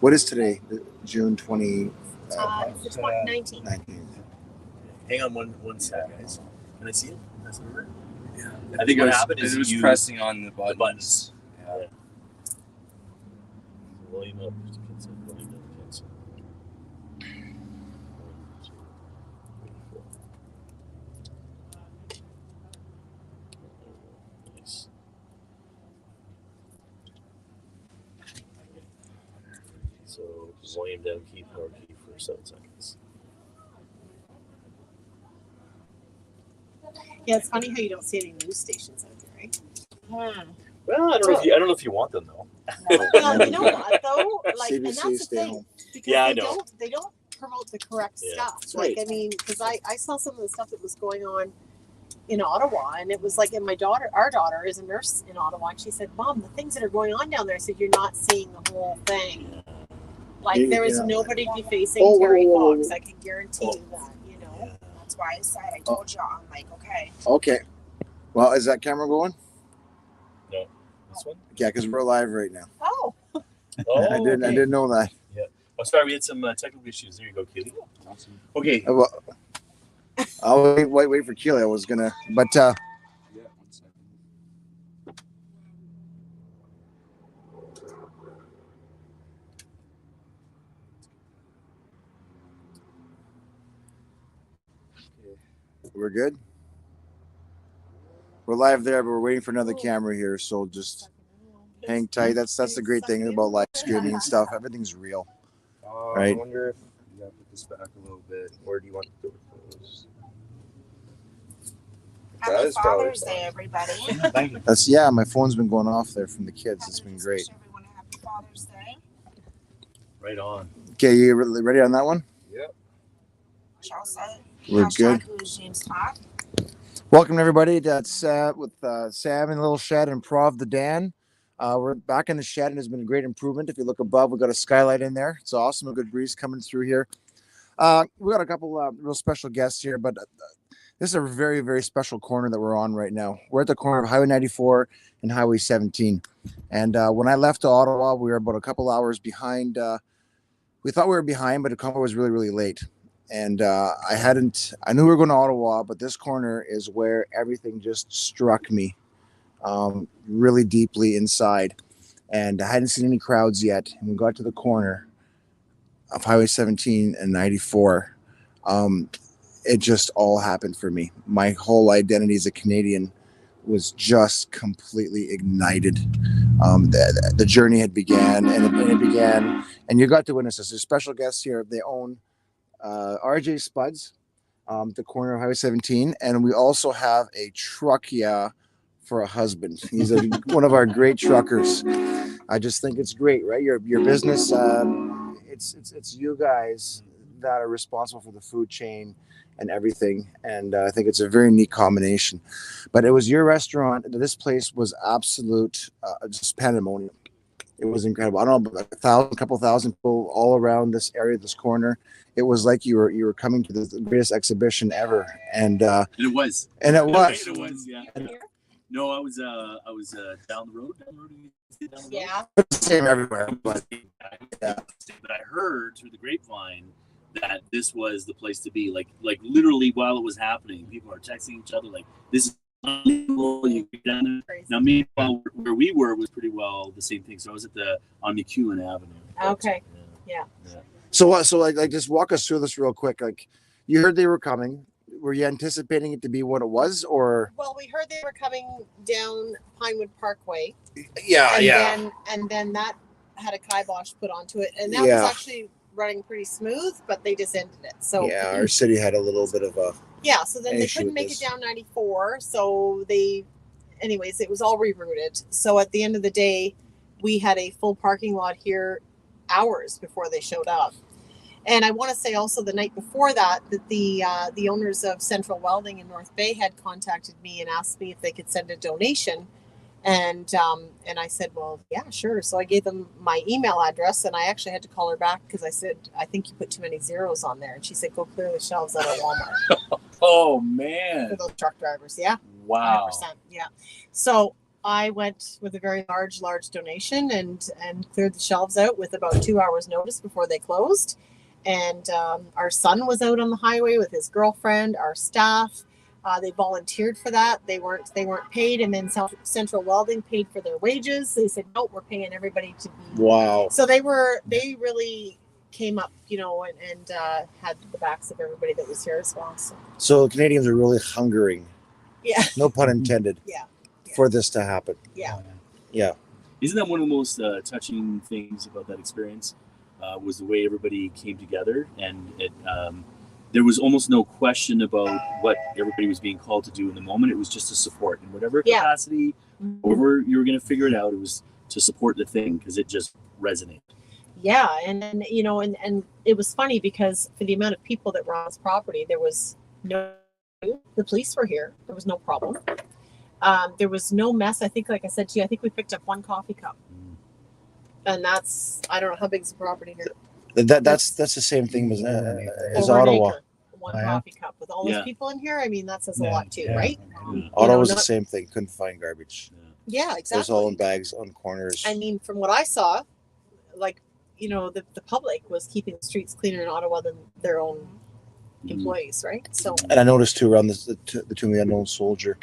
What is today? June 20. It's 19th. 19th. Hang on one sec, guys. Can I see it? That's over. Yeah. I think what happened is it was you pressing on the buttons. buttons. Yeah. William up. William up. Cancel. Nice. So William down key, power key for 7 seconds. Yeah, it's funny how you don't see any news stations out there, right? Well, I don't know if you want them though. Well, you know what though? Like, CBC, and that's the stay thing. home. Because Yeah, I they know. don't promote the correct stuff. That's Like, right. I mean, because I saw some of the stuff that was going on in Ottawa, and it was like, and our daughter is a nurse in Ottawa, and she said, "Mom, the things that are going on down there," I said, "You're not seeing the whole thing. Like, there is nobody defacing Terry Fox. I can guarantee you that. You know." That's why I said, I told you, I'm like, okay. Okay. Well, is that camera going? No. This one? Yeah, because we're live right now. Oh. Oh, I didn't know that. Yeah. Oh, sorry, we had some technical issues. There you go, Keely. Awesome. Okay. Well, I'll wait for Keely. I was gonna, but Yeah, 1 second. we're good. We're live there, but we're waiting for another camera here. So just hang tight. That's the great thing about live streaming and stuff. Everything's real. Right. I wonder if you gotta put this back a little bit. Where do you want the door closed? That Happy is probably Father's Day, everybody. Thank you. That's my phone's been going off there from the kids. It's been great. Wish everyone a happy Father's Day. Right on. Okay, you ready on that one? Yep. Shall say. We're good. Who is James Todd? Welcome everybody. That's with Sam in the little shed and Prov the Dan. We're back in the shed and there's been a great improvement. If you look above, we've got a skylight in there. It's awesome. A good breeze coming through here. We got a couple real special guests here, but this is a very, very special corner that we're on right now. We're at the corner of Highway 94 and Highway 17. And when I left to Ottawa, we were about a couple hours behind. We thought we were behind, but the car was really, really late. And I knew we were going to Ottawa, but this corner is where everything just struck me really deeply inside. And I hadn't seen any crowds yet. And we got to the corner of Highway 17 and 94. It just all happened for me. My whole identity as a Canadian was just completely ignited. The journey had began, and it began, and you got to witness this. There's special guests here. They own RJ Spuds, the corner of Highway 17, and we also have a truck for a husband. He's one of our great truckers. I just think it's great, right? Your business, it's you guys that are responsible for the food chain and everything, and I think it's a very neat combination. But it was your restaurant. This place was absolute just pandemonium. It was incredible. I don't know, a couple thousand people all around this area, this corner. It was like you were coming to the greatest exhibition ever, and it was. And it was. It was, yeah. No, I was down the road. Yeah. It's the same everywhere, but yeah. But I heard through the grapevine that this was the place to be. Like literally while it was happening, people are texting each other like, "This is unbelievable." You get down there. Now, meanwhile, where we were was pretty well the same thing. So I was on McEwen Avenue. Okay. Yeah. So like just walk us through this real quick. Like, you heard they were coming. Were you anticipating it to be what it was, or? Well, we heard they were coming down Pinewood Parkway. Yeah, and then that had a kibosh put onto it, and that was actually running pretty smooth, but they just ended it. So our city had a little bit of a so then they couldn't make it down 94. So anyways, it was all rerouted. So at the end of the day, we had a full parking lot here hours before they showed up. And I want to say also the night before that the owners of Central Welding in North Bay had contacted me and asked me if they could send a donation. And I said, well, yeah, sure. So I gave them my email address, and I actually had to call her back because I said, I think you put too many zeros on there. And she said, go clear the shelves out of Walmart. Oh, man. For those truck drivers. Yeah. Wow. 100%. Yeah. So I went with a very large donation and cleared the shelves out with about 2 hours notice before they closed. And our son was out on the highway with his girlfriend. Our staff, they volunteered for that. They weren't paid, and then Central Welding paid for their wages. They said, no, we're paying everybody to be. Wow. So they really came up, and had the backs of everybody that was here as well. So Canadians are really hungering. Yeah. No pun intended. Yeah. For this to happen. Yeah. Yeah. Isn't that one of the most touching things about that experience? Was the way everybody came together, and there was almost no question about what everybody was being called to do in the moment. It was just to support in whatever capacity, however you were going to figure it out. It was to support the thing because it just resonated. Yeah, and it was funny because for the amount of people that were on this property, there was no. The police were here. There was no problem. There was no mess. I think, like I said to you, I think we picked up one coffee cup. And that's, I don't know how big is the property here. That's the same thing as Over Ottawa. an acre, one coffee cup with all those people in here. I mean, that says a lot too, right? Ottawa's the same thing. Couldn't find garbage. Yeah, exactly. It was all in bags on corners. I mean, from what I saw, like, the public was keeping the streets cleaner in Ottawa than their own employees, right? So. And I noticed too around the Tomb of the Unknown Soldier,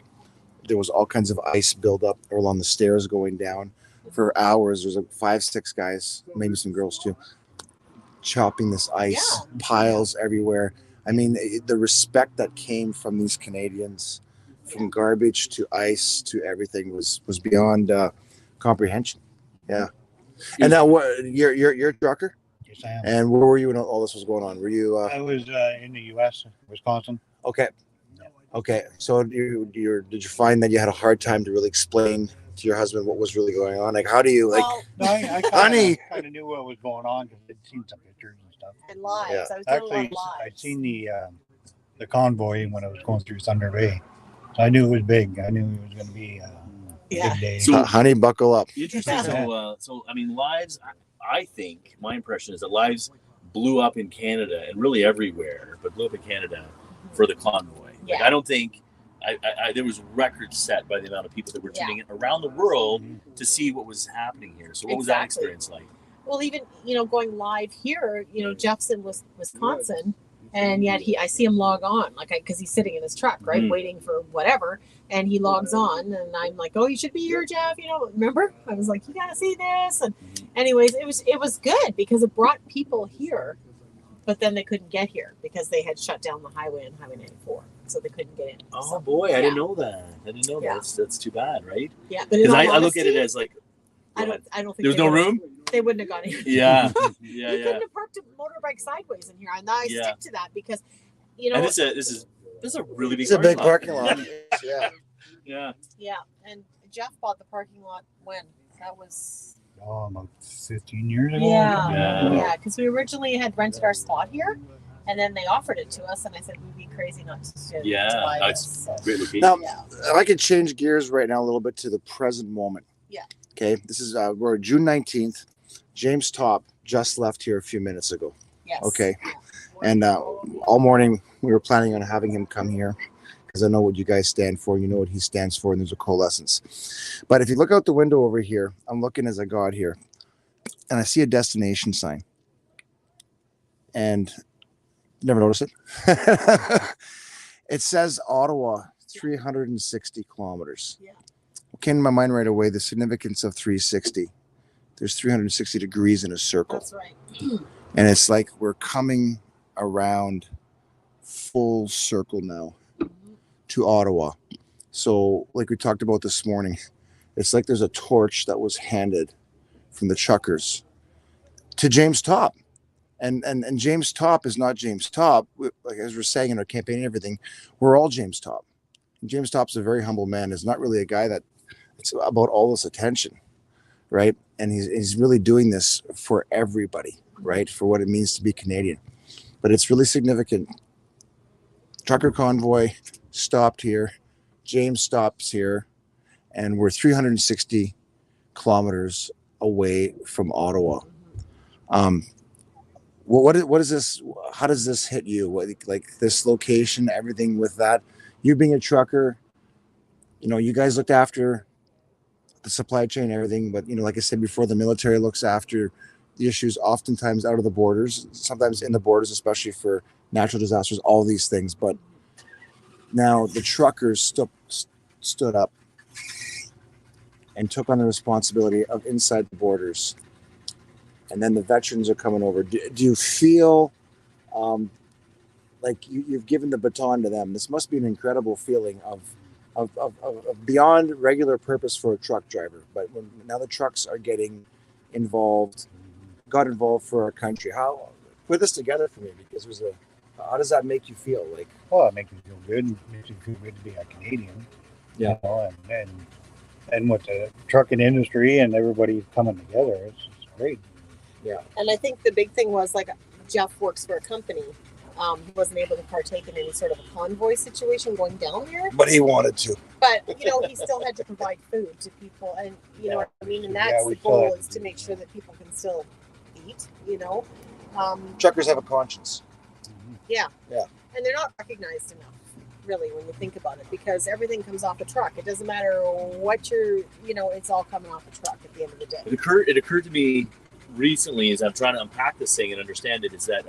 there was all kinds of ice buildup along the stairs going down. For hours, there's like 5-6 guys, maybe some girls too, chopping this ice, piles everywhere. I mean, the respect that came from these Canadians, from garbage to ice to everything, was beyond comprehension. Yeah. And now, you're a trucker? Yes, I am. And where were you when all this was going on? Were you? I was in the U.S., Wisconsin. Okay. Okay. So did you find that you had a hard time to really explain to your husband what was really going on? Like, how do you I honey? kind of knew what was going on because I'd seen some pictures and stuff. And lives. Yeah. I was doing a lot Actually, of lives. I'd seen the convoy when I was going through Thunder Bay, so I knew it was big. I knew it was going to be a big day. So, honey, buckle up. Interesting. So I mean, lives. I think my impression is that lives blew up in Canada and really everywhere, but blew up in Canada for the convoy. Yeah. Like, I don't think. There was records set by the amount of people that were tuning in around the world to see what was happening here. So what was that experience like? Well, even, going live here, Jeff's in Wisconsin, and yet I see him log on, because he's sitting in his truck, right, waiting for whatever, and he logs on, and I'm like, oh, you should be here, Jeff, remember? I was like, you got to see this, and anyways, it was good because it brought people here, but then they couldn't get here because they had shut down the highway on Highway 94. So they couldn't get in. Oh boy, I didn't know that. That's too bad, right? Yeah, but because I look at it as like, I don't think there's no room. They wouldn't have gone in. Yeah, You couldn't have parked a motorbike sideways in here, and I stick to that because, And this is a really big. It's a big parking lot. Yeah. Yeah, and Jeff bought the parking lot when that was. Oh, about 15 years ago. Yeah, because we originally had rented our spot here. And then they offered it to us, and I said we'd be crazy not to buy that's great location. Now, I could change gears right now a little bit to the present moment. Yeah. Okay, this is we're June 19th. James Topp just left here a few minutes ago. Yes. Okay, and all morning we were planning on having him come here because I know what you guys stand for. You know what he stands for, and there's a coalescence. But if you look out the window over here, I'm looking as I got here, and I see a destination sign, and never noticed it. It says Ottawa, 360 kilometers. Yeah. What came to my mind right away, the significance of 360. There's 360 degrees in a circle. That's right. And it's like we're coming around full circle now to Ottawa. So like we talked about this morning, it's like there's a torch that was handed from the truckers to James Topp. And James Topp is not James Topp. Like as we're saying in our campaign and everything, we're all James Topp. And James Topp's a very humble man. Is not really a guy that it's about all this attention, right? And he's really doing this for everybody, right? For what it means to be Canadian. But it's really significant. Trucker convoy stopped here. James stops here. And we're 360 kilometers away from Ottawa. What is this? How does this hit you? Like this location, everything with that. You being a trucker, you guys looked after the supply chain, everything. But like I said before, the military looks after the issues, oftentimes out of the borders, sometimes in the borders, especially for natural disasters, all these things. But now the truckers stood up and took on the responsibility of inside the borders. And then the veterans are coming over. Do you feel like you've given the baton to them? This must be an incredible feeling of beyond regular purpose for a truck driver. But now the trucks are getting got involved for our country. How put this together for me, because how does that make you feel? Like, well, it makes me feel good. It makes me feel good to be a Canadian. Yeah. And with the trucking industry and everybody coming together, it's great. Yeah. And I think the big thing was, like, Jeff works for a company. He wasn't able to partake in any sort of a convoy situation going down there. But he wanted to. But, he still had to provide food to people. And, what I mean? And that's the goal, is to make sure that people can still eat, Truckers have a conscience. Yeah. Yeah. And they're not recognized enough, really, when you think about it, because everything comes off a truck. It doesn't matter what it's all coming off a truck at the end of the day. It occurred to me recently, as I'm trying to unpack this thing and understand it, is that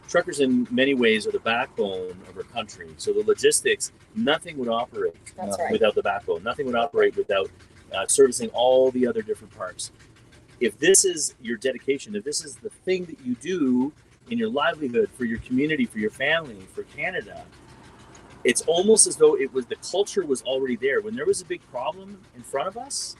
truckers in many ways are the backbone of our country. So the logistics, nothing would operate without the backbone. Nothing would operate without servicing all the other different parts. If this is your dedication, if this is the thing that you do in your livelihood, for your community, for your family, for Canada, it's almost as though the culture was already there. When there was a big problem in front of us,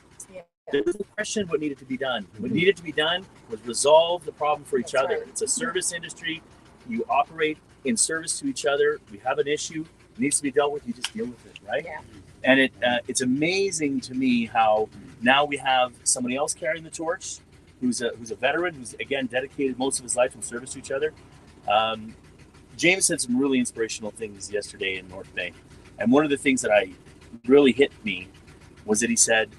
there was a question of what needed to be done. What needed to be done was resolve the problem for each other. Right. It's a service industry. You operate in service to each other. We have an issue, it needs to be dealt with. You just deal with it, right? Yeah. And it's amazing to me how now we have somebody else carrying the torch, who's a veteran, who's again dedicated most of his life in service to each other. James said some really inspirational things yesterday in North Bay, and one of the things that really hit me was that he said,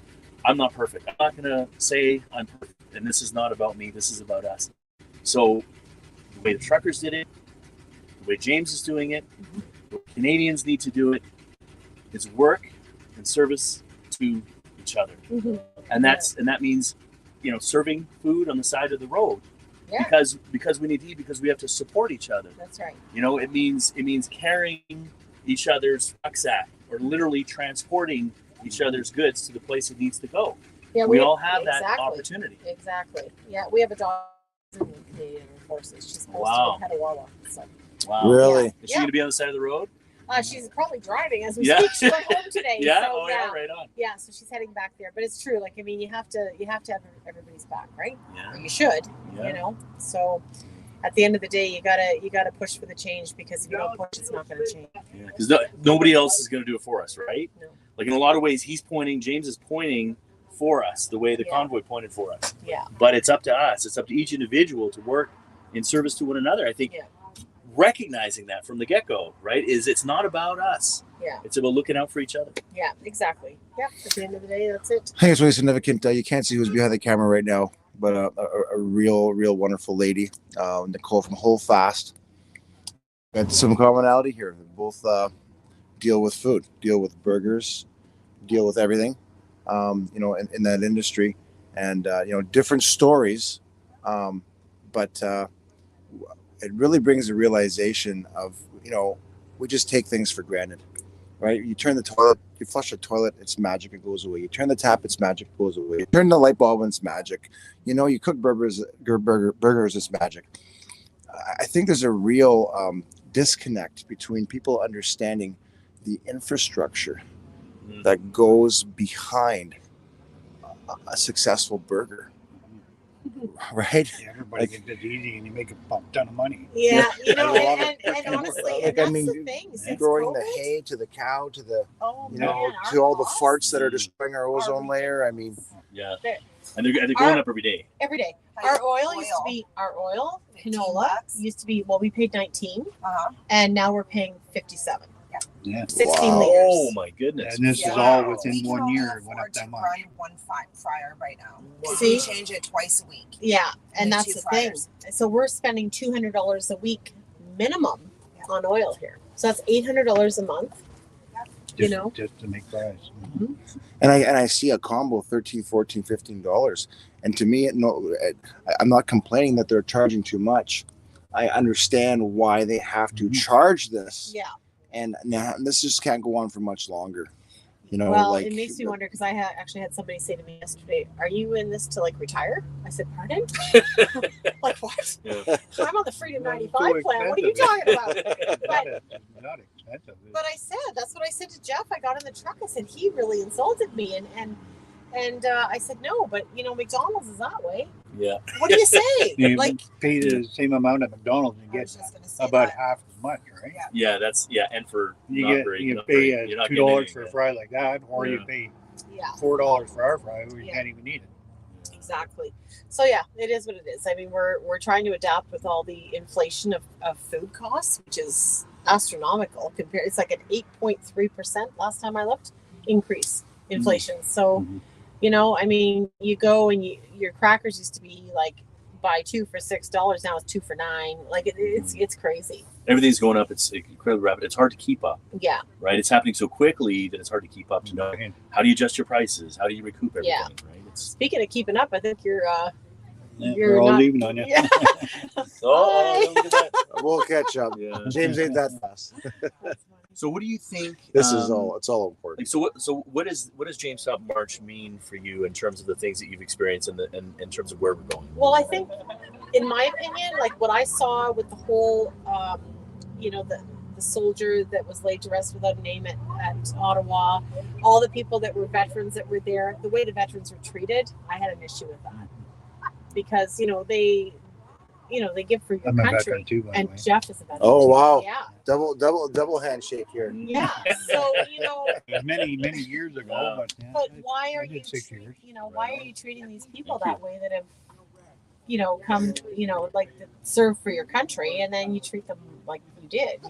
"I'm not perfect. I'm not going to say I'm perfect, and this is not about me. This is about us." So the way the truckers did it, the way James is doing it, the way Canadians need to do it, is work and service to each other. Mm-hmm. And that means, serving food on the side of the road. Yeah. Because we need to eat, because we have to support each other. That's right. It means carrying each other's rucksack, or literally transporting each other's goods to the place it needs to go. Yeah, we all have that opportunity. Exactly. Yeah, we have a dog in the Canadian Forces. She's supposed to be Petawawa. So. Wow. Really? Yeah. Is she going to be on the side of the road? She's probably driving as we speak. She went home today. Yeah. So, Right on. Yeah, so she's heading back there. But it's true. Like, I mean, you have to have everybody's back, right? Yeah. Or you should. Yeah. So at the end of the day, you gotta push for the change, because if you don't push, it's not going to change. Yeah. Because nobody else is going to do it for us, right? No. Like, in a lot of ways, James is pointing for us the way the convoy pointed for us. Yeah. But it's up to us. It's up to each individual to work in service to one another. I think recognizing that from the get-go, right, is it's not about us. Yeah. It's about looking out for each other. Yeah, exactly. Yeah, at the end of the day, that's it. I think it's really significant. You can't see who's behind the camera right now, but a real wonderful lady, Nicole from Hold Fast. Got some commonality here. They both deal with food, deal with burgers, deal with everything, in that industry, and different stories, but it really brings a realization of, we just take things for granted, right? You turn the toilet, you flush the toilet, it's magic, it goes away. You turn the tap, it's magic, it goes away. You turn the light bulb, it's magic. You cook burgers, it's magic. I think there's a real disconnect between people understanding the infrastructure that goes behind a successful burger. Right? Yeah, everybody gets it easy and you make a ton of money. Yeah, and honestly, that's the thing. Since growing COVID, the hay to the cow to the man, to all the farts that are destroying our ozone layer. I mean, yeah, and they're going up every day. Every day. Our oil canola used to be, we paid 19, and now we're paying 57. Yeah. 16 liters. Oh my goodness! And this is all within 1 year. It went up that much. Grind one fryer right now. See? We change it twice a week. Yeah, and that's two the fryers. thing. So we're spending $200 a week minimum on oil here. So that's $800 a month. just to make price. And I see a combo $13, $14, $15, and to me, I'm not complaining that they're charging too much. I understand why they have to charge this. Yeah. And now this just can't go on for much longer. Well, it makes me wonder because I actually had somebody say to me yesterday, "Are you in this to like retire?" I said, "Pardon?" Like what? Yeah. I'm on the Freedom 95 plan. What are you talking about? But, Not expensive. but I said that's what I said to Jeff. I got in the truck. I said he really insulted me, and I said no, but McDonald's is that way. Yeah. What do you say? You Like pay the same amount at McDonald's and I get was just gonna say about that. half as much, right? Yeah. And for You not get very, you not pay very, you're not $2 getting for a anything. fry like that, or you Yeah. pay yeah. $4 for our fry, or you Yeah. can't even eat it. Exactly. So yeah, it is what it is. I mean, we're trying to adapt with all the inflation of food costs, which is astronomical. Compared, it's like an 8.3% last time I looked increase inflation. So, I mean, you go and your crackers used to be like buy 2 for $6. Now it's 2 for $9. Like it's crazy. Everything's going up. It's incredibly rapid. It's hard to keep up, Yeah. right? It's happening so quickly that it's hard to keep up to know how do you adjust your prices? How do you recoup everything, Yeah. right? It's Speaking of keeping up, I think you're We're all not- leaving on you. Yeah. look at that. We'll catch up. Yeah. James ain't that fast. So what do you think? It's all important. Like, so what does Jamestown March mean for you in terms of the things that you've experienced and in terms of where we're going? Well, I think, in my opinion, like what I saw with the whole, the soldier that was laid to rest without a name at Ottawa, all the people that were veterans that were there, the way the veterans were treated, I had an issue with that because they give for your I'm a country, veteran too, by the and way. Jeff is a veteran. Oh, too. wow. Yeah, Double handshake here. yeah. So Many years ago, but yeah, but why are I did you 6 years. why are you treating these people that way that have come like to serve for your country, and then you treat them like you did,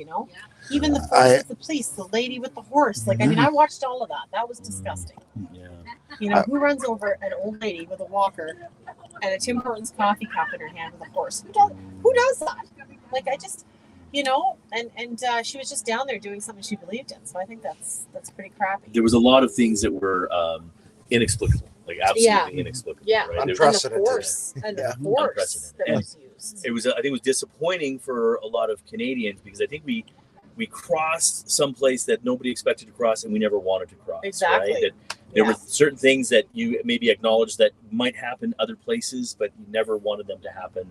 even the forces, the police, the lady with the horse, like I mean I watched all of that was disgusting. Yeah. Who runs over an old lady with a walker and a Tim Hortons coffee cup in her hand with a horse? Who does that? Like I just and she was just down there doing something she believed in, so I think that's pretty crappy. There was a lot of things that were inexplicable, like absolutely inexplicable. Yeah. Right? Unprecedented. And the force that was used. It was, I think, it was disappointing for a lot of Canadians because I think we crossed some place that nobody expected to cross and we never wanted to cross. Exactly. Right? That there were certain things that you maybe acknowledged that might happen other places, but you never wanted them to happen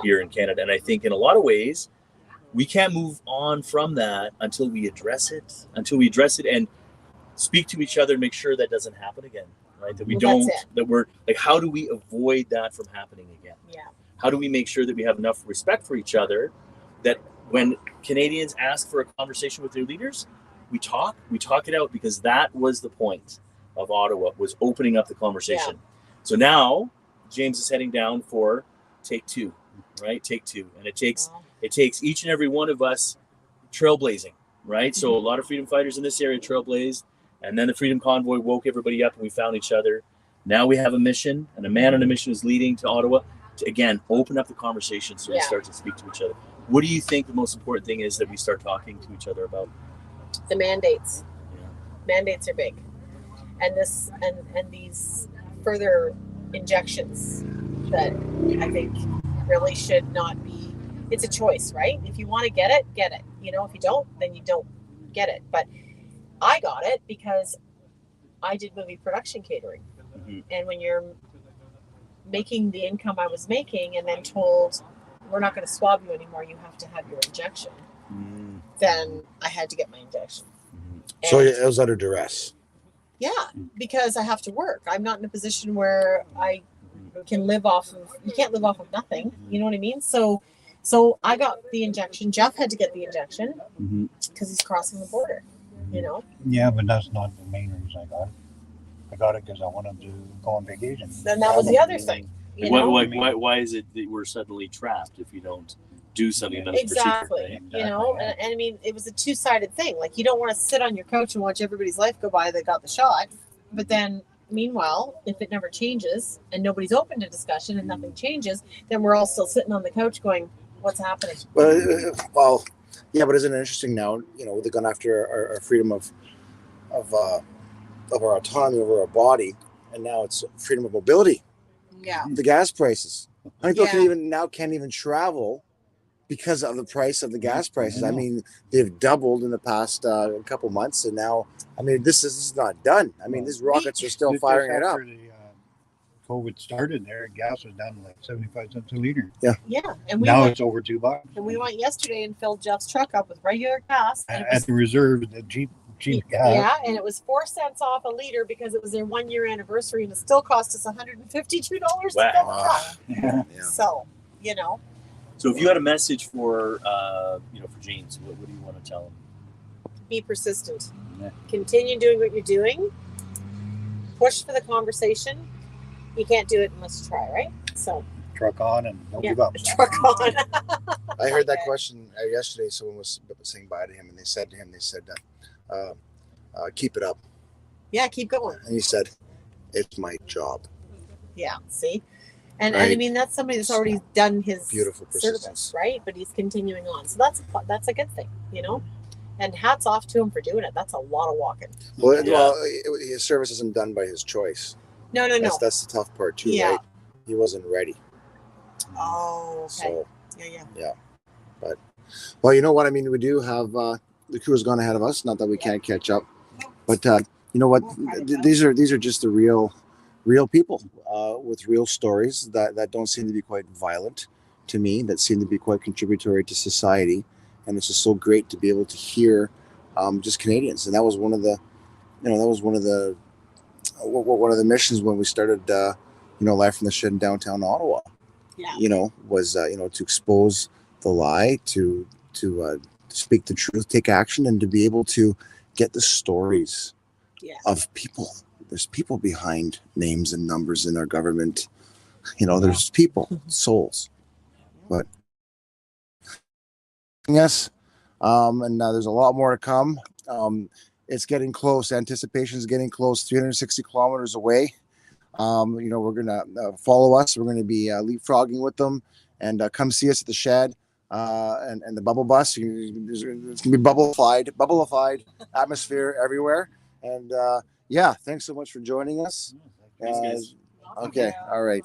here in Canada. And I think in a lot of ways, we can't move on from that until we address it and speak to each other and make sure that doesn't happen again. Right? That we that we're like, how do we avoid that from happening again? Yeah. How do we make sure that we have enough respect for each other that when Canadians ask for a conversation with their leaders, we talk it out, because that was the point of Ottawa, was opening up the conversation. Yeah. So now James is heading down for take two, right? Take two. And it takes each and every one of us trailblazing, right? Mm-hmm. So a lot of freedom fighters in this area trailblazed, and then the Freedom Convoy woke everybody up and we found each other. Now we have a mission, and a man on a mission is leading to Ottawa to, again, open up the conversation so we start to speak to each other. What do you think the most important thing is that we start talking to each other about? The mandates. Yeah. Mandates are big. And this and these further injections that I think really should not be, it's a choice, right? If you want to get it, get it. If you don't, then you don't get it. But I got it because I did movie production catering. Mm-hmm. And when you're making the income I was making and then told, we're not going to swab you anymore, you have to have your injection, then I had to get my injection. Mm-hmm. So it was under duress. Yeah, because I have to work. I'm not in a position where I can live off of, you can't live off of nothing. You know what I mean? So I got the injection. Jeff had to get the injection because he's crossing the border, Yeah, but that's not the main reason I got it. I got it because I wanted to go on vacation. Then that was the other thing. Why is it that we're suddenly trapped if you don't do something that's exactly, procedure, right? And I mean, it was a two-sided thing. Like, you don't want to sit on your couch and watch everybody's life go by that got the shot, but then meanwhile, if it never changes and nobody's open to discussion and nothing changes, then we're all still sitting on the couch going, what's happening? Well, yeah, but isn't it interesting now, they've gone after our freedom of our autonomy over our body, and now it's freedom of mobility. Yeah. The gas prices. How many people Yeah. can't even travel because of the price of the gas prices? I I know. mean, they've doubled in the past couple months, and now, I mean, this is not done. I mean, these rockets are still Just firing it up. after the COVID started there, gas was down to like 75 cents a liter. Yeah. And we Now went, it's over $2. and we went yesterday and filled Jeff's truck up with regular gas. And it At was, the reserve, the cheap gas. yeah, and it was 4 cents off a liter because it was their 1 year anniversary, and it still cost us $152 to fill the truck. Yeah. Yeah. So, you know, So if you had a message for for James, what do you want to tell him? be persistent. Yeah. Continue doing what you're doing. Push for the conversation. You can't do it unless you try, right? So, Truck on and don't yeah, give up. truck on. I heard that question yesterday. Someone was saying bye to him, and they said to him, keep it up. Yeah, keep going. And he said, it's my job. Yeah, see? And I Right. mean, that's somebody that's already done his Beautiful persistence. service, right? But he's continuing on. So that's a good thing, you know? And hats off to him for doing it. That's a lot of walking. Well, his service isn't done by his choice. No. That's the tough part too, Yeah. right? He wasn't ready. Oh, okay. So, Yeah. but, well, you know what? I mean, we do have the crew has gone ahead of us. Not that we can't catch up, but you know what? These are just the real people with real stories that don't seem to be quite violent to me. That seem to be quite contributory to society, and it's just so great to be able to hear just Canadians. And that was one of the missions when we started Live from the Shed in downtown Ottawa. Yeah. Was to expose the lie, to speak the truth, take action, and to be able to get the stories of people. There's people behind names and numbers in our government. There's people, souls. But yes, and there's a lot more to come. It's getting close. Anticipation is getting close. 360 kilometers away. We're gonna follow us. We're gonna be leapfrogging with them, and come see us at the shed and the bubble bus. It's gonna be bubble-ified atmosphere everywhere. And thanks so much for joining us. Thanks, guys. Okay, all right.